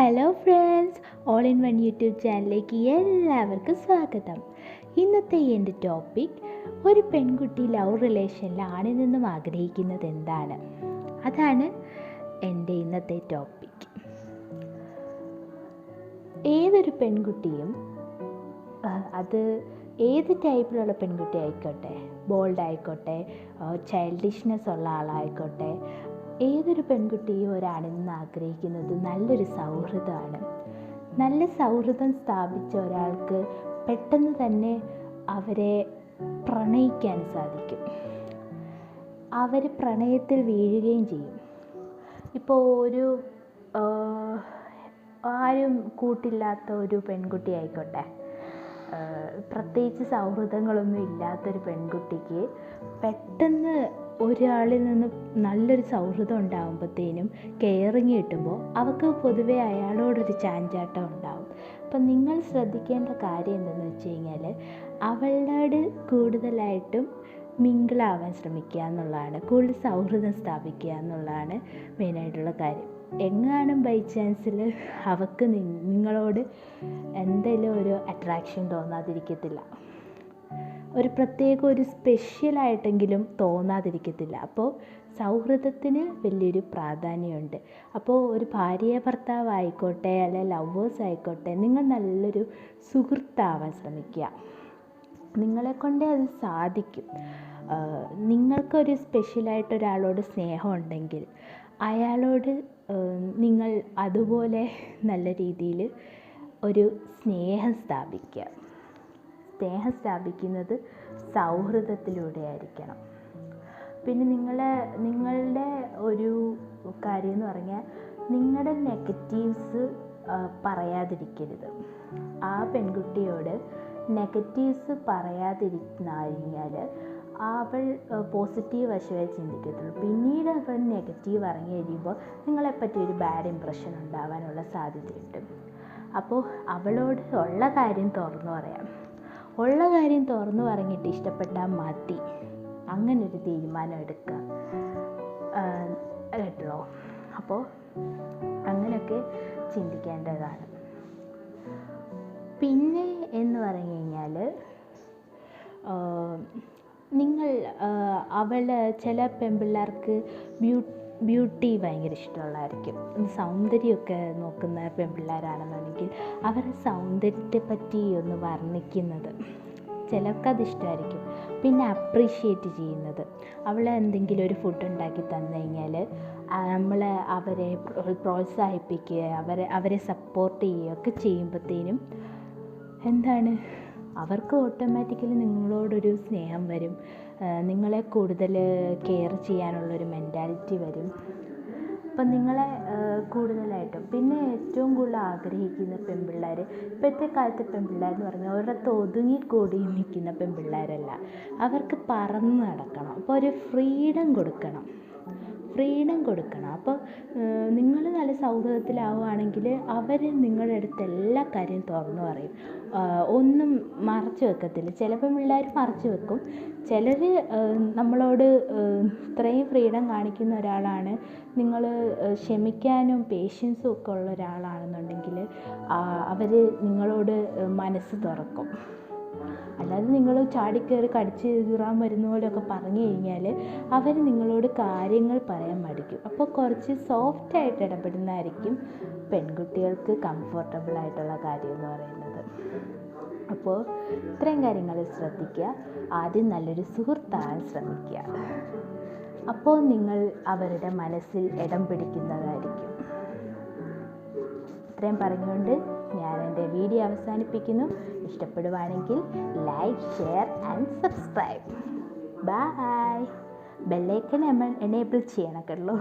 Hello friends, all in one YouTube ചാനലിലേക്ക് എല്ലാവർക്കും സ്വാഗതം. ഇന്നത്തെ എൻ്റെ ടോപ്പിക്, ഒരു പെൺകുട്ടി ലവ് റിലേഷനിൽ ആണിൽ നിന്നും ആഗ്രഹിക്കുന്നത് എന്താണ്? അതാണ് എൻ്റെ ഇന്നത്തെ ടോപ്പിക്. ഏതൊരു പെൺകുട്ടിയും, അത് ഏത് ടൈപ്പിലുള്ള പെൺകുട്ടി ആയിക്കോട്ടെ, ബോൾഡ് ആയിക്കോട്ടെ, ചൈൽഡിഷ്നെസ് ഉള്ള ആളായിക്കോട്ടെ, ഏതൊരു പെൺകുട്ടിയും ഒരാണിൽ നിന്ന് ആഗ്രഹിക്കുന്നത് നല്ലൊരു സൗഹൃദമാണ്. നല്ല സൗഹൃദം സ്ഥാപിച്ച ഒരാൾക്ക് പെട്ടെന്ന് തന്നെ അവരെ പ്രണയിക്കാൻ സാധിക്കും. അവർ പ്രണയത്തിൽ വീഴുകയും ചെയ്യും. ഇപ്പോൾ ആരും കൂട്ടില്ലാത്ത ഒരു പെൺകുട്ടി ആയിക്കോട്ടെ, പ്രത്യേകിച്ച് സൗഹൃദങ്ങളൊന്നും ഇല്ലാത്തൊരു പെൺകുട്ടിക്ക് പെട്ടെന്ന് ഒരാളിൽ നിന്ന് നല്ലൊരു സൗഹൃദം ഉണ്ടാകുമ്പോഴത്തേനും കെയറിങ് കിട്ടുമ്പോൾ അവൾക്ക് പൊതുവേ അയാളോടൊരു ചാഞ്ചാട്ടം ഉണ്ടാകും. അപ്പം നിങ്ങൾ ശ്രദ്ധിക്കേണ്ട കാര്യം എന്തെന്ന് വെച്ച് കഴിഞ്ഞാൽ, അവളോട് കൂടുതലായിട്ടും മിങ്കിളാവാൻ ശ്രമിക്കുക എന്നുള്ളതാണ്, കൂടുതൽ സൗഹൃദം സ്ഥാപിക്കുക എന്നുള്ളതാണ് മെയിനായിട്ടുള്ള കാര്യം. എങ്ങാനും ബൈ ചാൻസിൽ അവൾക്ക് നിങ്ങളോട് എന്തെങ്കിലും ഒരു അട്രാക്ഷൻ തോന്നാതിരിക്കത്തില്ല, ഒരു സ്പെഷ്യലായിട്ടെങ്കിലും തോന്നാതിരിക്കത്തില്ല. അപ്പോൾ സൗഹൃദത്തിന് വലിയൊരു പ്രാധാന്യമുണ്ട്. അപ്പോൾ ഒരു ഭാര്യ ഭർത്താവ് ആയിക്കോട്ടെ, അല്ലെങ്കിൽ ലവേഴ്സ് ആയിക്കോട്ടെ, നിങ്ങൾ നല്ലൊരു സുഹൃത്താവാൻ ശ്രമിക്കുക. നിങ്ങളെക്കൊണ്ടേ അത് സാധിക്കും. നിങ്ങൾക്കൊരു സ്പെഷ്യലായിട്ടൊരാളോട് സ്നേഹമുണ്ടെങ്കിൽ അയാളോട് നിങ്ങൾ അതുപോലെ നല്ല രീതിയിൽ ഒരു സ്നേഹം സ്ഥാപിക്കുക. സ്നേഹം സ്ഥാപിക്കുന്നത് സൗഹൃദത്തിലൂടെ ആയിരിക്കണം. പിന്നെ നിങ്ങളുടെ ഒരു കാര്യം എന്ന് പറഞ്ഞാൽ, നിങ്ങളുടെ നെഗറ്റീവ്സ് പറയാതിരിക്കരുത്. ആ പെൺകുട്ടിയോട് നെഗറ്റീവ്സ് പറയാതിരുന്നാൽ അവൾ പോസിറ്റീവ് വശമേ ചിന്തിക്കത്തുള്ളൂ. പിന്നീട് അവൾ നെഗറ്റീവ് ഇറങ്ങി കഴിയുമ്പോൾ നിങ്ങളെപ്പറ്റി ഒരു ബാഡ് ഇമ്പ്രഷൻ ഉണ്ടാവാനുള്ള സാധ്യതയുണ്ട്. അപ്പോൾ അവളോട് ഉള്ള കാര്യം തുറന്നു പറഞ്ഞിട്ട് ഇഷ്ടപ്പെട്ടാൽ മതി, അങ്ങനൊരു തീരുമാനം എടുക്കുക കേട്ടോ. അപ്പോൾ അങ്ങനെയൊക്കെ ചിന്തിക്കേണ്ടതാണ്. പിന്നെ എന്ന് പറഞ്ഞു കഴിഞ്ഞാൽ, ചില പെൺപിള്ളേർക്ക് ബ്യൂട്ടി ഭയങ്കര ഇഷ്ടമുള്ളതായിരിക്കും. സൗന്ദര്യമൊക്കെ നോക്കുന്ന പെൺപിള്ളേരാണെന്നുണ്ടെങ്കിൽ അവരുടെ സൗന്ദര്യത്തെ പറ്റി ഒന്ന് വർണ്ണിക്കുന്നത് ചിലർക്കതിഷ്ടമായിരിക്കും. പിന്നെ അപ്രീഷിയേറ്റ് ചെയ്യുന്നത്, എന്തെങ്കിലും ഒരു ഫുഡ് ഉണ്ടാക്കി തന്നു കഴിഞ്ഞാൽ നമ്മൾ അവരെ പ്രോത്സാഹിപ്പിക്കുക, അവരെ സപ്പോർട്ട് ചെയ്യുകയൊക്കെ ചെയ്യുമ്പോഴത്തേനും അവർക്ക് ഓട്ടോമാറ്റിക്കലി നിങ്ങളോടൊരു സ്നേഹം വരും, നിങ്ങളെ കൂടുതൽ കെയർ ചെയ്യാനുള്ളൊരു മെൻറ്റാലിറ്റി വരും. അപ്പം നിങ്ങളെ കൂടുതലായിട്ടും, പിന്നെ ഏറ്റവും കൂടുതൽ ആഗ്രഹിക്കുന്ന പെൺപിള്ളേർ, ഇപ്പോഴത്തെ കാലത്തെ പെൺപിള്ളേരെന്ന് പറഞ്ഞാൽ ഒരിടത്ത് ഒതുങ്ങിക്കൂടി നിൽക്കുന്ന പെൺപിള്ളേരല്ല, അവർക്ക് പറന്ന് നടക്കണം. അപ്പോൾ ഒരു ഫ്രീഡം കൊടുക്കണം. അപ്പോൾ നിങ്ങൾ നല്ല സൗഹൃദത്തിലാവുകയാണെങ്കിൽ അവർ നിങ്ങളുടെ അടുത്ത് എല്ലാ കാര്യവും തുറന്നു പറയും, ഒന്നും മറച്ചു വെക്കത്തില്ല. ചില പെൺപിള്ളേർ മറച്ചു വെക്കും, ചിലർ നമ്മളോട് ഇത്രയും ഫ്രീഡം കാണിക്കുന്ന ഒരാളാണ്, നിങ്ങൾ ക്ഷമിക്കാനും പേഷ്യൻസും ഒക്കെ ഉള്ള ഒരാളാണെന്നുണ്ടെങ്കിൽ അവർ നിങ്ങളോട് മനസ്സ് തുറക്കും. അല്ലാതെ നിങ്ങൾ ചാടിക്കയറി കടിച്ച് കീറാൻ വരുന്ന പോലെയൊക്കെ പറഞ്ഞു കഴിഞ്ഞാൽ അവർ നിങ്ങളോട് കാര്യങ്ങൾ പറയാൻ മടിക്കും. അപ്പോൾ കുറച്ച് സോഫ്റ്റായിട്ട് ഇടപെടുന്നതായിരിക്കും പെൺകുട്ടികൾക്ക് കംഫർട്ടബിളായിട്ടുള്ള കാര്യം എന്ന് പറയുന്നത്. അപ്പോൾ ഇത്രയും കാര്യങ്ങൾ ശ്രദ്ധിക്കുക. ആദ്യം നല്ലൊരു സുഹൃത്താകാൻ ശ്രമിക്കുക. അപ്പോൾ നിങ്ങൾ അവരുടെ മനസ്സിൽ ഇടം പിടിക്കുന്നതായിരിക്കും. ഇത്രയും പറഞ്ഞുകൊണ്ട് ഞാൻ എൻ്റെ വീഡിയോ അവസാനിപ്പിക്കുന്നു. ഇഷ്ടപ്പെടുവാണെങ്കിൽ like, share and subscribe. Bye. Bell icon enable ചെയ്യണം കേട്ടോ.